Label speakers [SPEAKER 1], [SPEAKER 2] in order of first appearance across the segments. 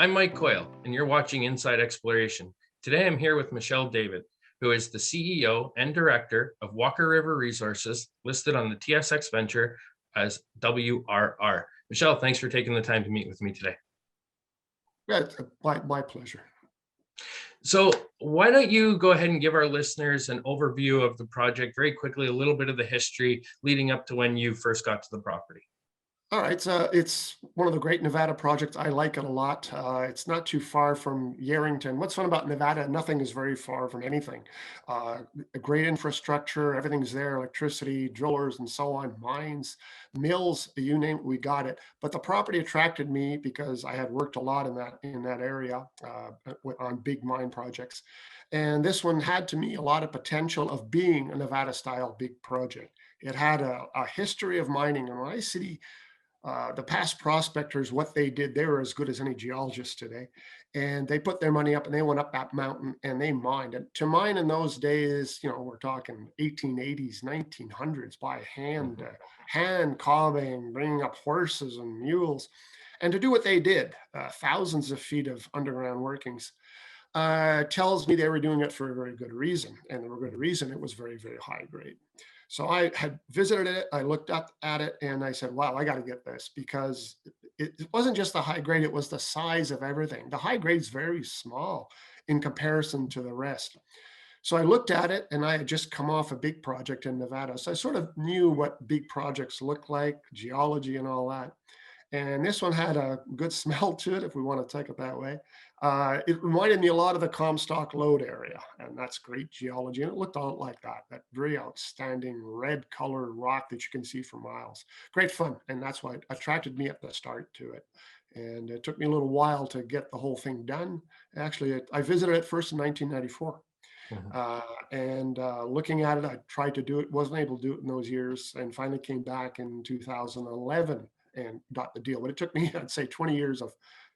[SPEAKER 1] I'm Mike Coyle, and you're watching Inside Exploration. Today I'm here with Michel David, who is the CEO and Director of River Resources, listed on the TSX Venture as WRR. Michel, thanks for taking the time to meet with me today.
[SPEAKER 2] Yeah, it's my pleasure.
[SPEAKER 1] So why don't you go ahead and give our listeners an overview of the project very quickly, a little bit of the history leading up to when you first got to the property.
[SPEAKER 2] All right, so it's one of the great Nevada projects. I like it a lot. It's not too far from Yerington. What's fun about Nevada, nothing is very far from anything. A great infrastructure, everything's there, electricity, drillers and so on, mines, mills, you name it, we got it. But the property attracted me because I had worked a lot in that area on big mine projects. And this one had to me a lot of potential of being a Nevada-style big project. It had a history of mining, and when I see the past prospectors, what they did, they were as good as any geologists today. And they put their money up and they went up that mountain and they mined. And to mine in those days, you know, we're talking 1880s, 1900s by hand, hand cobbing, bringing up horses and mules. And to do what they did, thousands of feet of underground workings, tells me they were doing it for a very good reason. And for a good reason, it was very, very high grade. So I had visited it, I looked up at it and I said, wow, I got to get this, because it wasn't just the high grade, it was the size of everything. The high grade is very small in comparison to the rest. So I looked at it, and I had just come off a big project in Nevada. So I sort of knew what big projects look like, geology and all that. And this one had a good smell to it, if we want to take it that way. It reminded me a lot of the Comstock Lode area, and that's great geology. And it looked a lot like that very outstanding red color rock that you can see for miles. Great fun. And that's why it attracted me at the start to it. And it took me a little while to get the whole thing done. Actually, I visited it first in 1994. Looking at it, I tried to do it, wasn't able to do it in those years, and finally came back in 2011 and got the deal. But it took me, I'd say, 20 years of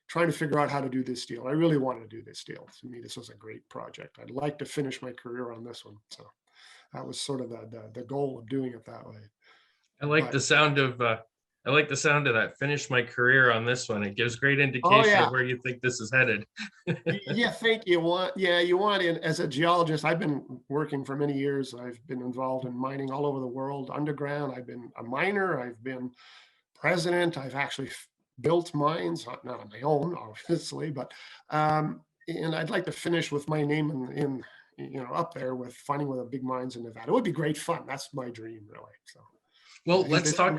[SPEAKER 2] trying to figure out how to do this deal. I really wanted to do this deal. To me, this was a great project. I'd like to finish my career on this one. So that was sort of the goal of doing it that way.
[SPEAKER 1] I like the sound of that. Finish my career on this one. It gives great indication of where you think this is headed.
[SPEAKER 2] Yeah, you want in as a geologist. I've been working for many years. I've been involved in mining all over the world, underground. I've been a miner. I've been president. I've actually built mines, not on my own, obviously, but and I'd like to finish with my name in up there with finding one of the big mines in Nevada. It would be great fun. That's my dream, really. So,
[SPEAKER 1] well, let's talk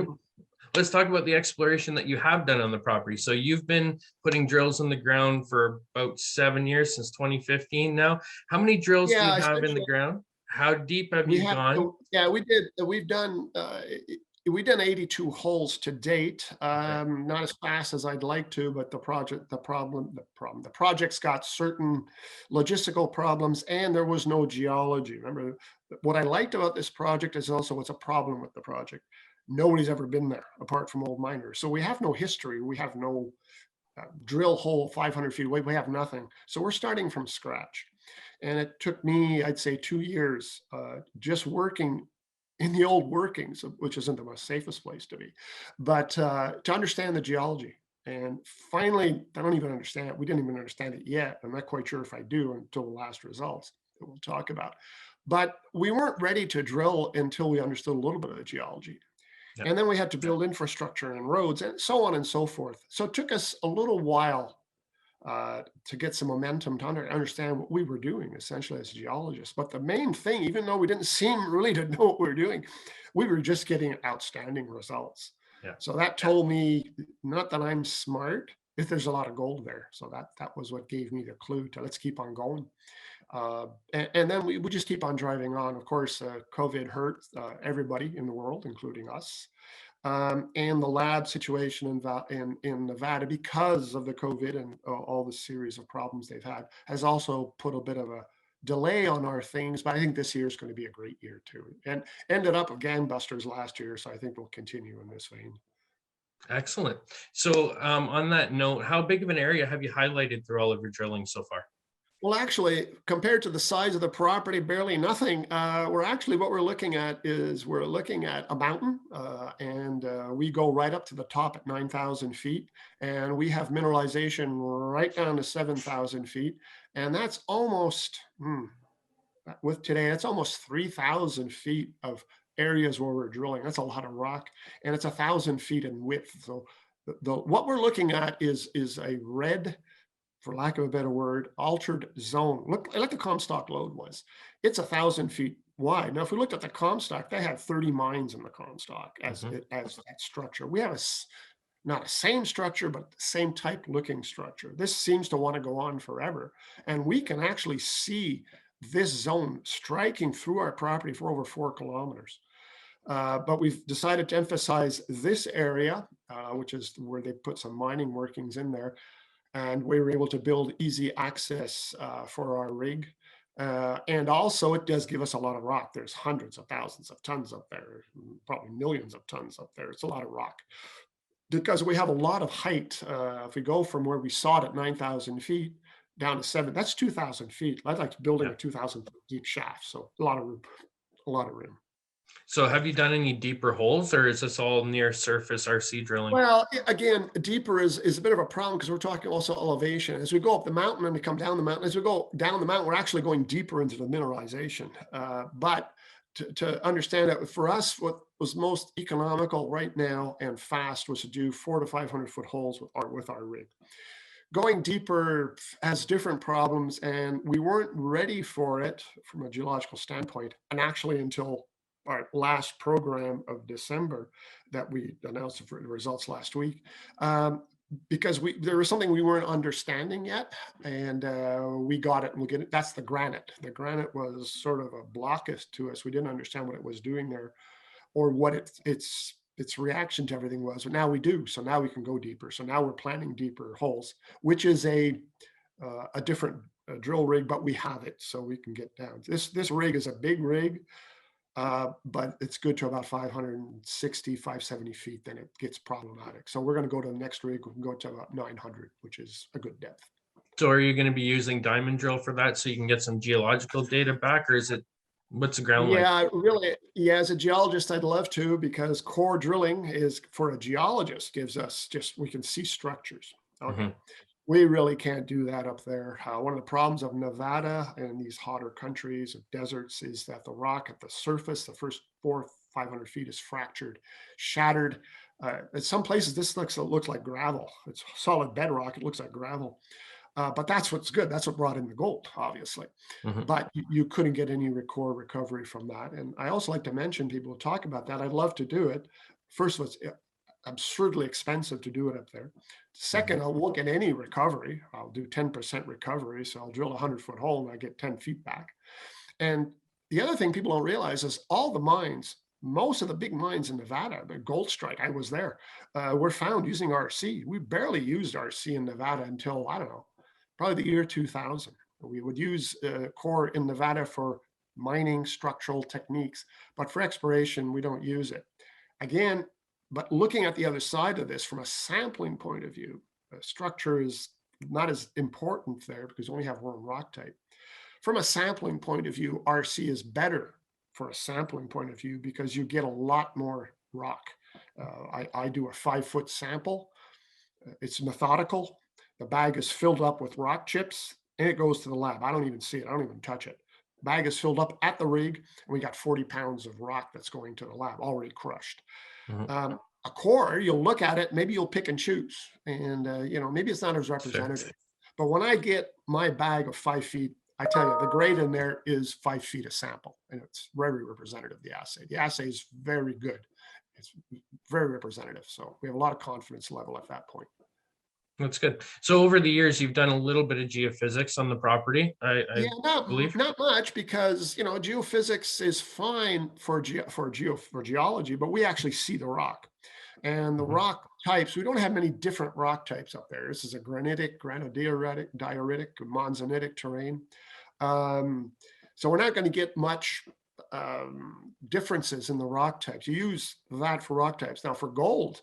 [SPEAKER 1] about the exploration that you have done on the property. So you've been putting drills in the ground for about 7 years, since 2015 now. How many drills do you have in the ground? How deep have you gone?
[SPEAKER 2] Yeah, we did. We've done 82 holes to date. Not as fast as I'd like to, but the project's got certain logistical problems, and there was no geology. Remember, what I liked about this project is also what's a problem with the project. Nobody's ever been there apart from old miners. So we have no history. We have no drill hole 500 feet away. We have nothing. So we're starting from scratch. And it took me, I'd say, 2 years just working in the old workings, which isn't the most safest place to be, but to understand the geology. And finally, I don't even understand it. We didn't even understand it yet. I'm not quite sure if I do until the last results that we'll talk about. But we weren't ready to drill until we understood a little bit of the geology. Yep. And then we had to build infrastructure and roads and so on and so forth. So it took us a little while to get some momentum to understand what we were doing, essentially, as geologists. But the main thing, even though we didn't seem really to know what we were doing, we were just getting outstanding results. Yeah. So that told me, not that I'm smart, if there's a lot of gold there. So that was what gave me the clue to let's keep on going. And then we just keep on driving on. Of course, COVID hurt everybody in the world, including us. And the lab situation in Nevada, because of the COVID and all the series of problems they've had, has also put a bit of a delay on our things. But I think this year is going to be a great year too, and ended up with gangbusters last year. So I think we'll continue in this vein.
[SPEAKER 1] Excellent. So on that note, how big of an area have you highlighted through all of your drilling so far?
[SPEAKER 2] Well, actually, compared to the size of the property, barely nothing. What we're looking at is we're looking at a mountain, and we go right up to the top at 9,000 feet, and we have mineralization right down to 7,000 feet, and that's almost with today, it's almost 3,000 feet of areas where we're drilling. That's a lot of rock, and it's 1,000 feet in width. So what we're looking at is a red, for lack of a better word, altered zone. Look like the Comstock lode was. It's 1,000 feet wide. Now, if we looked at the Comstock, they had 30 mines in the Comstock
[SPEAKER 1] Mhm.
[SPEAKER 2] as that structure. We have not a same structure, but the same type looking structure. This seems to want to go on forever. And we can actually see this zone striking through our property for over 4 kilometers. But we've decided to emphasize this area, which is where they put some mining workings in there, and we were able to build easy access for our rig. And also, it does give us a lot of rock. There's hundreds of thousands of tons up there, probably millions of tons up there. It's a lot of rock because we have a lot of height. If we go from where we saw it at 9,000 feet down to seven, that's 2,000 feet. I'd like building
[SPEAKER 1] Yeah.
[SPEAKER 2] a 2,000 foot deep shaft. So a lot of room, a lot of room.
[SPEAKER 1] So have you done any deeper holes, or is this all near surface RC drilling?
[SPEAKER 2] Well, again, deeper is a bit of a problem because we're talking also elevation. As we go up the mountain and we come down the mountain, as we go down the mountain, we're actually going deeper into the mineralization. But to understand that for us, what was most economical right now and fast was to do 400 to 500 foot holes with our rig. Going deeper has different problems, and we weren't ready for it from a geological standpoint, and actually until our last program of December that we announced the results last week, because there was something we weren't understanding yet, and we got it, and we get it. That's the granite. The granite was sort of a blockage to us. We didn't understand what it was doing there, or what its reaction to everything was. But now we do. So now we can go deeper. So now we're planning deeper holes, which is a different drill rig, but we have it, so we can get down. This rig is a big rig, but it's good to about 560, 570 feet. Then it gets problematic. So we're going to go to the next rig. We can go to about 900, which is a good depth.
[SPEAKER 1] So are you going to be using diamond drill for that so you can get some geological data back, or is it, what's the ground like?
[SPEAKER 2] Yeah, really. Yeah, as a geologist, I'd love to, because core drilling is for a geologist gives us we can see structures. Okay.
[SPEAKER 1] Mhm.
[SPEAKER 2] We really can't do that up there. One of the problems of Nevada and these hotter countries of deserts is that the rock at the surface, the first 400, 500 feet, is fractured, shattered. In some places, this looks like gravel. It's solid bedrock. It looks like gravel. But that's what's good. That's what brought in the gold, obviously.
[SPEAKER 1] Mhm.
[SPEAKER 2] But you couldn't get any core recovery from that. And I also like to mention, people talk about that. I'd love to do it. First of all, it's absurdly expensive to do it up there.
[SPEAKER 1] Mhm.
[SPEAKER 2] Second, I won't get any recovery. I'll do 10% recovery. So I'll drill a 100-foot hole and I get 10 feet back. And the other thing people don't realize is all the mines, most of the big mines in Nevada, the Gold Strike, I was there, were found using RC. We barely used RC in Nevada until, I don't know, probably the year 2000. We would use core in Nevada for mining structural techniques, but for exploration, we don't use it. Again, but looking at the other side of this from a sampling point of view, structure is not as important there because we only have one rock type. From a sampling point of view, RC is better for a sampling point of view because you get a lot more rock. I do a 5-foot sample. It's methodical. The bag is filled up with rock chips and it goes to the lab. I don't even see it. I don't even touch it. Bag is filled up at the rig, and we got 40 pounds of rock that's going to the lab already crushed.
[SPEAKER 1] Mhm.
[SPEAKER 2] A core, you'll look at it, maybe you'll pick and choose, and maybe it's not as
[SPEAKER 1] That's fair.
[SPEAKER 2] representative. But when I get my bag of 5 feet, I tell you, the grade in there is 5 feet a sample, and it's very representative of the assay. The assay is very good. It's very representative. So we have a lot of confidence level at that point.
[SPEAKER 1] That's good. So over the years, you've done a little bit of geophysics on the property, I
[SPEAKER 2] Yeah,
[SPEAKER 1] believe.
[SPEAKER 2] not much, because geophysics is fine for geology, but we actually see the rock. And the
[SPEAKER 1] Mhm.
[SPEAKER 2] rock types, we don't have many different rock types up there. This is a granitic, dioritic, monzonitic terrain. Um, so we're not going to get much differences in the rock types. You use that for rock types. Now for gold,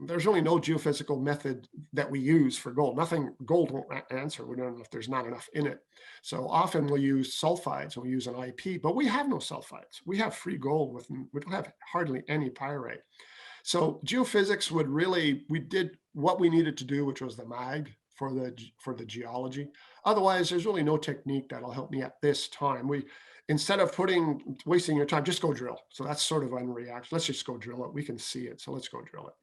[SPEAKER 2] there's really no geophysical method that we use for gold. Nothing gold won't answer. We don't know if there's not enough in it. So often we'll use sulfides, we'll use an IP, but we have no sulfides. We have free gold we don't have hardly any pyrite. So geophysics would really, we did what we needed to do, which was the mag for the geology. Otherwise, there's really no technique that'll help me at this time. Instead of wasting your time, just go drill. So that's sort of unreaction. Let's just go drill it. We can see it. So let's go drill it.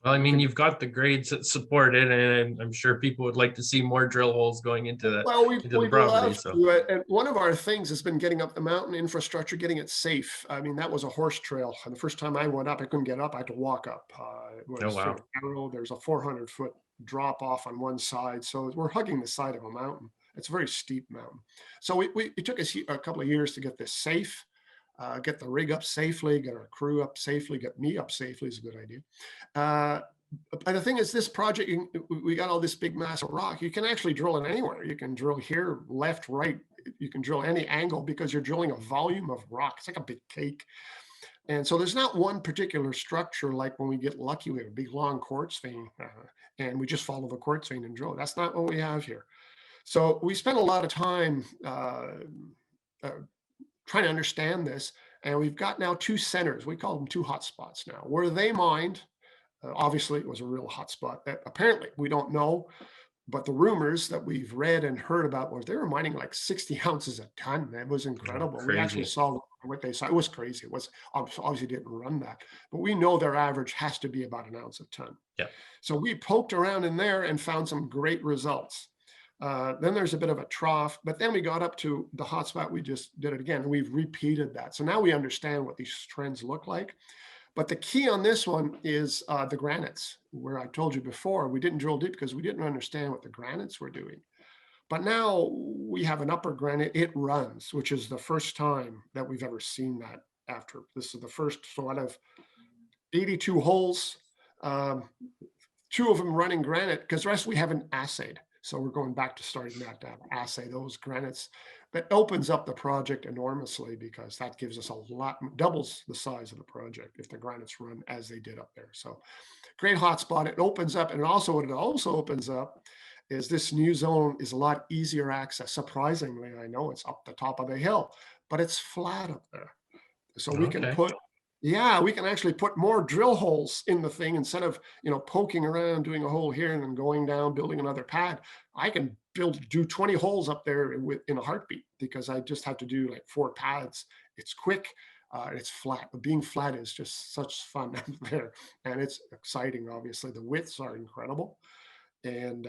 [SPEAKER 1] Well, I mean, you've got the grades that support it, and I'm sure people would like to see more drill holes going into the property.
[SPEAKER 2] So, to it. And one of our things has been getting up the mountain infrastructure, getting it safe. I mean, that was a horse trail. And the first time I went up, I couldn't get up. I had to walk up. It was sort of narrow. There's a 400-foot drop off on one side. So we're hugging the side of a mountain. It's a very steep mountain. So it took us a couple of years to get this safe. Get the rig up safely, get our crew up safely, get me up safely is a good idea. But the thing is, this project, we got all this big mass of rock. You can actually drill it anywhere. You can drill here, left, right. You can drill any angle because you're drilling a volume of rock. It's like a big cake. And so there's not one particular structure like when we get lucky, we have a big long quartz vein and we just follow the quartz vein and drill. That's not what we have here. So we spent a lot of time trying to understand this. And we've got now two centers. We call them two hotspots now. Where they mined, obviously it was a real hotspot. Apparently, we don't know. But the rumors that we've read and heard about was they were mining like 60 ounces a ton. It was incredible. We actually saw what they saw. It was crazy. It was obviously didn't run that. But we know their average has to be about an ounce a ton.
[SPEAKER 1] Yeah.
[SPEAKER 2] So we poked around in there and found some great results. Then there's a bit of a trough, but then we got up to the hotspot. We just did it again, and we've repeated that. So now we understand what these trends look like. But the key on this one is the granites, where I told you before, we didn't drill deep because we didn't understand what the granites were doing. But now we have an upper granite, it runs, which is the first time that we've ever seen that after. This is the first, so out of 82 holes, 2 of them running granite, because the rest we haven't assayed. So we're going back to starting that to assay those granites. That opens up the project enormously because that gives us a lot, doubles the size of the project if the granites run as they did up there. So great hotspot. It opens up, and also what it also opens up is this new zone is a lot easier access. Surprisingly, I know it's up the top of the hill, but it's flat up there. So we can we can actually put more drill holes in the thing instead of, poking around, doing a hole here and then going down, building another pad. I can do 20 holes up there in a heartbeat because I just have to do like 4 pads. It's quick. It's flat. But being flat is just such fun up there. And it's exciting, obviously. The widths are incredible. And,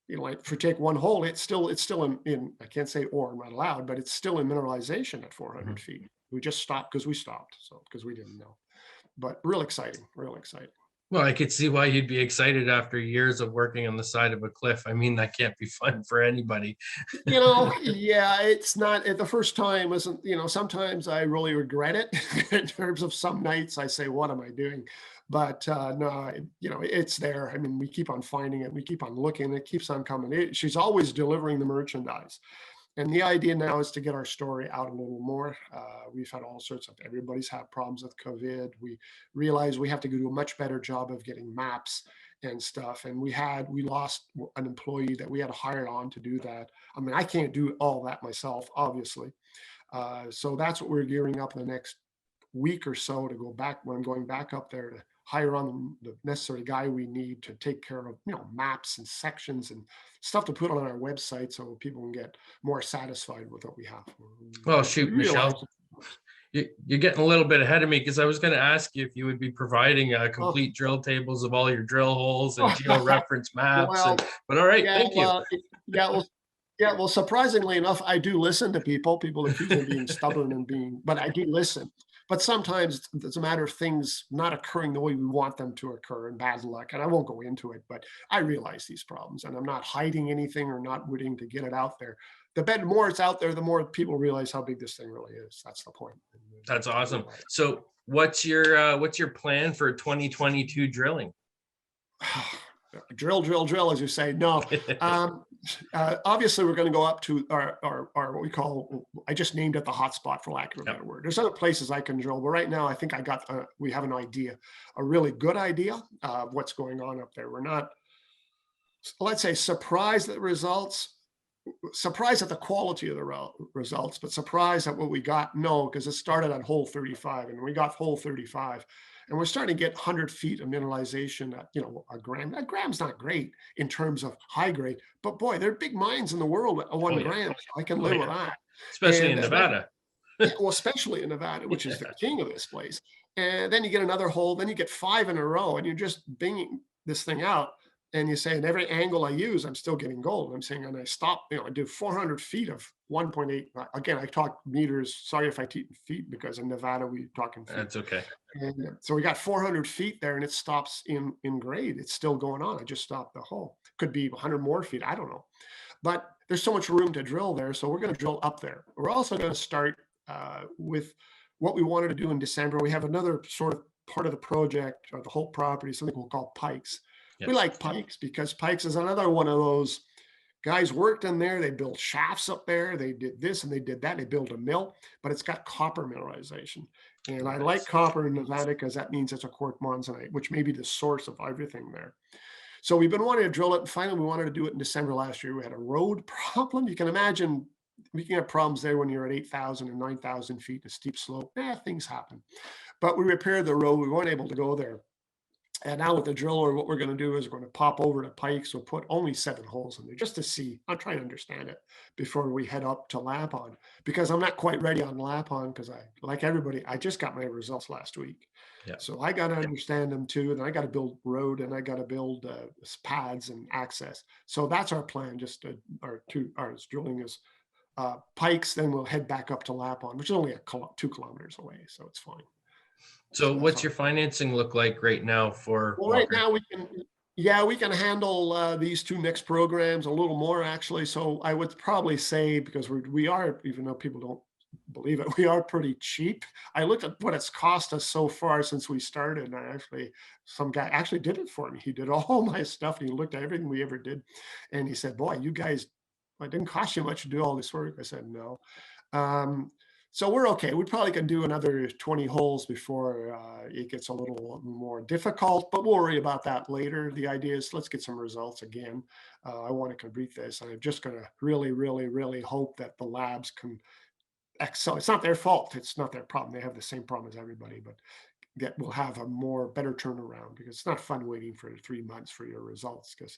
[SPEAKER 2] like if you take one hole, it's still in I can't say ore, I'm not allowed, but it's still in mineralization at 400 feet. We just stopped because we stopped. So because we didn't know, but real exciting, real exciting.
[SPEAKER 1] Well, I could see why you'd be excited after years of working on the side of a cliff. I mean, that can't be fun for anybody.
[SPEAKER 2] It's not the first time isn't, sometimes I really regret it in terms of some nights I say, what am I doing? But no, it's there. I mean, we keep on finding it. We keep on looking. It keeps on coming. She's always delivering the merchandise. And the idea now is to get our story out a little more. We've had all sorts of, everybody's had problems with COVID. We realize we have to do a much better job of getting maps and stuff. And we lost an employee that we had hired on to do that. I mean, I can't do all that myself, obviously. So that's what we're gearing up in the next week or so to go back, when I'm going back up there to hire on the necessary guy we need to take care of, maps and sections and stuff to put on our website so people can get more satisfied with what we have.
[SPEAKER 1] Well, shoot, Michel, you're getting a little bit ahead of me because I was going to ask you if you would be providing complete drill tables of all your drill holes and geo-reference maps. But all right, thank you.
[SPEAKER 2] Well, surprisingly enough, I do listen to people. People accuse me of being stubborn but I do listen. But sometimes it's a matter of things not occurring the way we want them to occur and bad luck. And I won't go into it, but I realize these problems and I'm not hiding anything or not waiting to get it out there. The more it's out there, the more people realize how big this thing really is. That's the point.
[SPEAKER 1] That's awesome. So what's your plan for 2022 drilling?
[SPEAKER 2] drill, drill, drill, as you say. No, um, obviously we're going to go up to our what we call. I just named it the hotspot, for lack of a
[SPEAKER 1] Yep.
[SPEAKER 2] better word. There's other places I can drill, but right now I think we have an idea, a really good idea of what's going on up there. We're not, let's say, surprised at the results, surprised at the quality of the results, but surprised at what we got. No, because it started at hole 35, and we got hole 35, and we're starting to get 100 feet of mineralization at, a gram. A gram's not great in terms of high grade, but boy, there are big mines in the world at
[SPEAKER 1] Oh
[SPEAKER 2] 1
[SPEAKER 1] yeah.
[SPEAKER 2] gram. So I can
[SPEAKER 1] Oh
[SPEAKER 2] live with
[SPEAKER 1] yeah.
[SPEAKER 2] that.
[SPEAKER 1] Especially
[SPEAKER 2] And
[SPEAKER 1] in Nevada.
[SPEAKER 2] yeah, well, especially in Nevada, which is the
[SPEAKER 1] Yeah.
[SPEAKER 2] king of this place. And then you get another hole, then you get 5 in a row, and you're just binging this thing out. And you say, in every angle I use, I'm still getting gold. I'm saying, and I stop, I do 400 feet of 1.8. Again, I talk meters. Sorry if I teach feet, because in Nevada, we talk in feet.
[SPEAKER 1] That's okay.
[SPEAKER 2] And so we got 400 feet there, and it stops in grade. It's still going on. I just stopped the hole. Could be 100 more feet. I don't know. But there's so much room to drill there. So we're going to drill up there. We're also going to start with what we wanted to do in December. We have another sort of part of the project, or the whole property, something we'll call Pikes. We
[SPEAKER 1] Yes.
[SPEAKER 2] like Pikes because Pikes is another one of those guys worked in there. They built shafts up there. They did this and they did that. They built a mill, but it's got copper mineralization. And I like
[SPEAKER 1] Nice.
[SPEAKER 2] copper in Nevada because that means it's a quartz monzonite, which may be the source of everything there. So we've been wanting to drill it, and finally we wanted to do it in December last year. We had a road problem. You can imagine we can have problems there when you're at 8,000 and 9,000 feet, a steep slope. Things happen. But we repaired the road. We weren't able to go there. And now with the driller, what we're going to do is we're going to pop over to Pikes. We'll put only 7 holes in there just to see. I'm trying to understand it before we head up to Lapon, because I'm not quite ready on Lapon, because like everybody, I just got my results last week.
[SPEAKER 1] Yeah.
[SPEAKER 2] So I got to understand them too. And I got to build road, and I got to build pads and access. So that's our plan. Just our drilling is Pikes. Then we'll head back up to Lapon, which is only 2 kilometers away. So it's fine.
[SPEAKER 1] So
[SPEAKER 2] So that's
[SPEAKER 1] what's
[SPEAKER 2] our
[SPEAKER 1] your financing look like right now for
[SPEAKER 2] Well, right
[SPEAKER 1] Walker?
[SPEAKER 2] now we can handle these 2 next programs, a little more actually. So I would probably say, because we are, even though people don't believe it, we are pretty cheap. I looked at what it's cost us so far since we started, and some guy actually did it for me. He did all my stuff, and he looked at everything we ever did, and he said, "Boy, you guys, it didn't cost you much to do all this work." I said, "No." Um, so we're okay. We probably can do another 20 holes before it gets a little more difficult, but we'll worry about that later. The idea is, let's get some results again. I want to complete this, and I'm just going to really, really, really hope that the labs can excel. It's not their fault. It's not their problem. They have the same problem as everybody, but that will have a better turnaround, because it's not fun waiting for 3 months for your results, because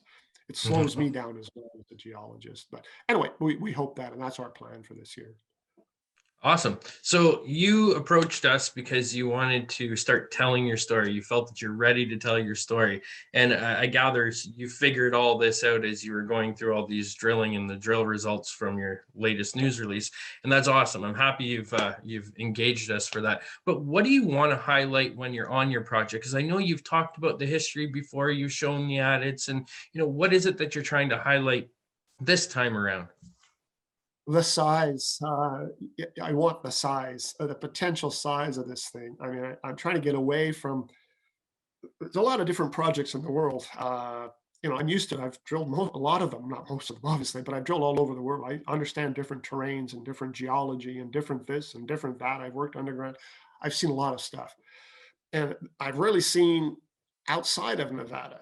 [SPEAKER 2] it slows me down as well as a geologist. But anyway, we hope that, and that's our plan for this year.
[SPEAKER 1] Awesome. So you approached us because you wanted to start telling your story. You felt that you're ready to tell your story. And I gather you figured all this out as you were going through all these drilling and the drill results from your latest news release. And that's awesome. I'm happy you've engaged us for that. But what do you want to highlight when you're on your project? Because I know you've talked about the history before, you've shown the adits, and what is it that you're trying to highlight this time around?
[SPEAKER 2] The size, I want the size, the potential size of this thing. I mean, I'm trying to get away from, there's a lot of different projects in the world. I'm used to, I've drilled a lot of them, not most of them, obviously, but I've drilled all over the world. I understand different terrains and different geology and different this and different that. I've worked underground. I've seen a lot of stuff. And I've really seen outside of Nevada,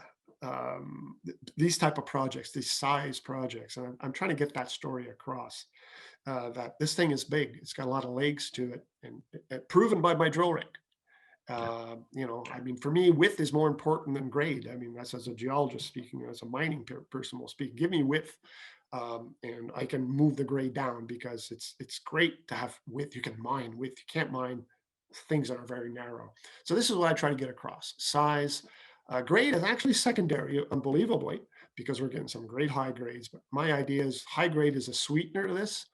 [SPEAKER 2] these type of projects, these size projects. And I'm trying to get that story across. That this thing is big. It's got a lot of legs to it, and proven by my drill rig. I mean, for me, width is more important than grade. I mean, that's as a geologist speaking, as a mining person will speak. Give me width, and I can move the grade down, because it's great to have width. You can mine width. You can't mine things that are very narrow. So this is what I try to get across. Size, grade is actually secondary, unbelievably, because we're getting some great high grades. But my idea is high grade is a sweetener to this.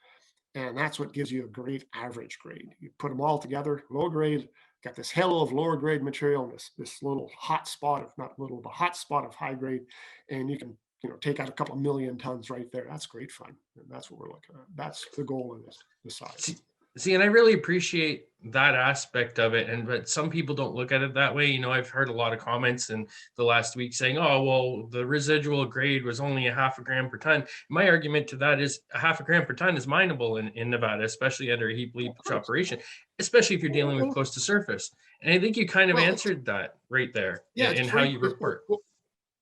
[SPEAKER 2] And that's what gives you a great average grade. You put them all together, low grade, got this halo of lower grade material, and this little hot spot of, not little, but hot spot of high grade. And you can, take out a couple of million tons right there. That's great fun. And that's what we're looking at. That's the goal of this, the size.
[SPEAKER 1] See, and I really appreciate that aspect of it. But some people don't look at it that way. I've heard a lot of comments in the last week saying, "Oh, well, the residual grade was only a half a gram per ton." My argument to that is a half a gram per ton is mineable in Nevada, especially under a heap leach
[SPEAKER 2] Of course.
[SPEAKER 1] operation, especially if you're dealing with close to surface. And I think you kind of
[SPEAKER 2] Well,
[SPEAKER 1] answered that right there
[SPEAKER 2] yeah, it's
[SPEAKER 1] in how
[SPEAKER 2] free.
[SPEAKER 1] you report.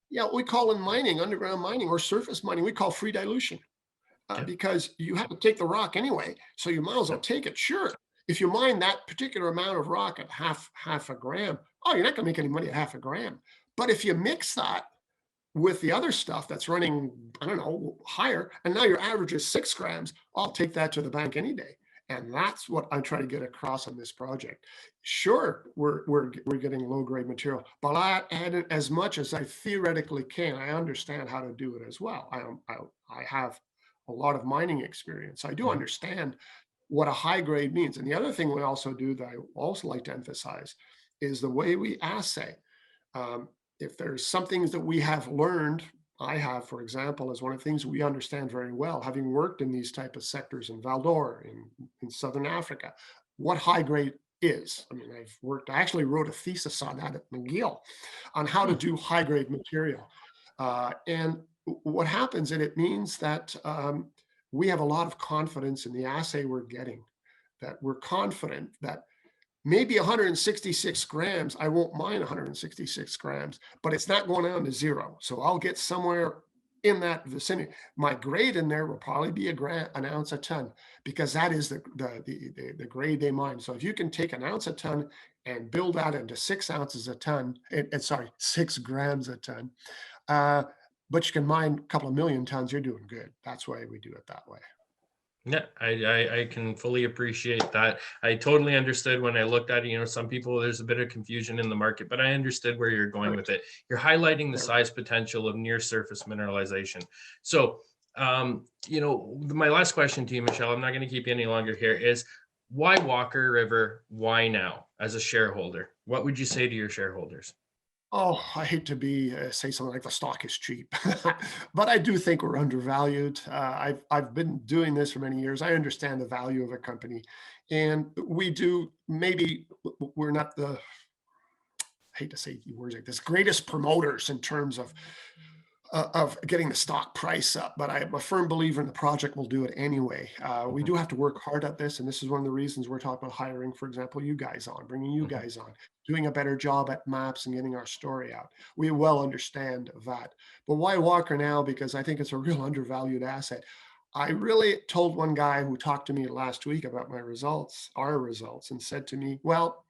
[SPEAKER 2] Yeah, what we call in mining, underground mining or surface mining, we call free dilution.
[SPEAKER 1] Yeah.
[SPEAKER 2] Because you have to take the rock anyway, so you might as well take it. Sure, if you mine that particular amount of rock at half a gram, oh, you're not going to make any money at half a gram. But if you mix that with the other stuff that's running, I don't know, higher, and now your average is 6 grams, I'll take that to the bank any day. And that's what I'm trying to get across on this project. Sure, we're getting low grade material, but I add it as much as I theoretically can. I understand how to do it as well. I have a lot of mining experience. I do
[SPEAKER 1] Mhm.
[SPEAKER 2] understand what a high grade means. And the other thing we also do that I also like to emphasize is the way we assay. Um, if there's some things that we have learned, I have, for example, is one of the things we understand very well, having worked in these type of sectors in Val-d'Or, in Southern Africa, what high grade is. I mean, I actually wrote a thesis on that at McGill on how to
[SPEAKER 1] Hmm.
[SPEAKER 2] do high grade material. And what happens, and it means that we have a lot of confidence in the assay we're getting, that we're confident that maybe 166 grams, I won't mine 166 grams, but it's not going down to zero. So I'll get somewhere in that vicinity. My grade in there will probably be an ounce a ton, because that is the grade they mine. So if you can take an ounce a ton and build that into 6 ounces a ton, and sorry, 6 grams a ton, uh, but you can mine a couple of million tons, you're doing good. That's why we do it that way.
[SPEAKER 1] Yeah, I can fully appreciate that. I totally understood when I looked at it. Some people, there's a bit of confusion in the market, but I understood where you're going with
[SPEAKER 2] Right.
[SPEAKER 1] it. You're highlighting the
[SPEAKER 2] Yeah.
[SPEAKER 1] size potential of near surface mineralization. So, my last question to you, Michelle, I'm not going to keep you any longer here, is why Walker River? Why now as a shareholder? What would you say to your shareholders?
[SPEAKER 2] Oh, I hate to say something like the stock is cheap, but I do think we're undervalued. I've been doing this for many years. I understand the value of a company, and we do. Maybe we're not the, I hate to say words like this, greatest promoters in terms of getting the stock price up, but I'm a firm believer in the project will do it anyway. We
[SPEAKER 1] Mhm,
[SPEAKER 2] do have to work hard at this, and this is one of the reasons we're talking about hiring, for example, you guys on, bringing you
[SPEAKER 1] mhm.
[SPEAKER 2] guys on, doing a better job at maps and getting our story out. We well understand that. But why Walker now? Because I think it's a real undervalued asset. I really told one guy who talked to me last week about my results, our results, and said to me, well,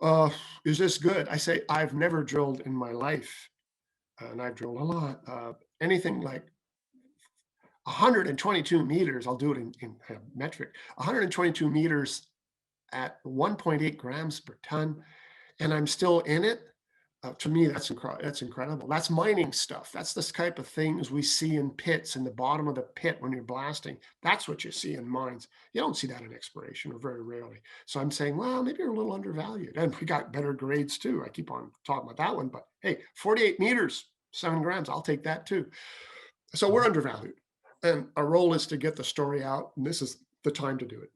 [SPEAKER 2] uh, is this good? I say, I've never drilled in my life, and I've drilled a lot. Anything like 122 meters, I'll do it in metric, 122 meters at 1.8 grams per ton, and I'm still in it. To me, that's incredible. That's mining stuff. That's the type of things we see in pits in the bottom of the pit when you're blasting. That's what you see in mines. You don't see that in exploration, or very rarely. So I'm saying, well, maybe you're a little undervalued. And we got better grades too. I keep on talking about that one, but hey, 48 meters, 7 grams, I'll take that too. So we're undervalued. And our role is to get the story out. And this is the time to do it.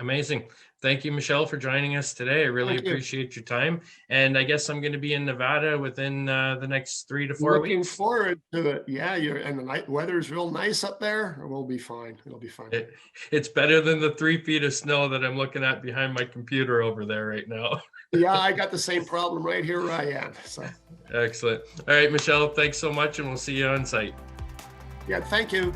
[SPEAKER 1] Amazing. Thank you, Michelle, for joining us today. I really
[SPEAKER 2] Thank you.
[SPEAKER 1] appreciate your time. And I guess I'm going to be in Nevada within the next 3 to 4
[SPEAKER 2] Looking
[SPEAKER 1] weeks.
[SPEAKER 2] forward to it. Yeah, and the night weather is real nice up there. We'll be fine. It'll be fun.
[SPEAKER 1] It, it's better than the 3 feet of snow that I'm looking at behind my computer over there right now.
[SPEAKER 2] Yeah, I got the same problem right here where I am. So,
[SPEAKER 1] Excellent. All right, Michelle, thanks so much, and we'll see you on site.
[SPEAKER 2] yeah, thank you.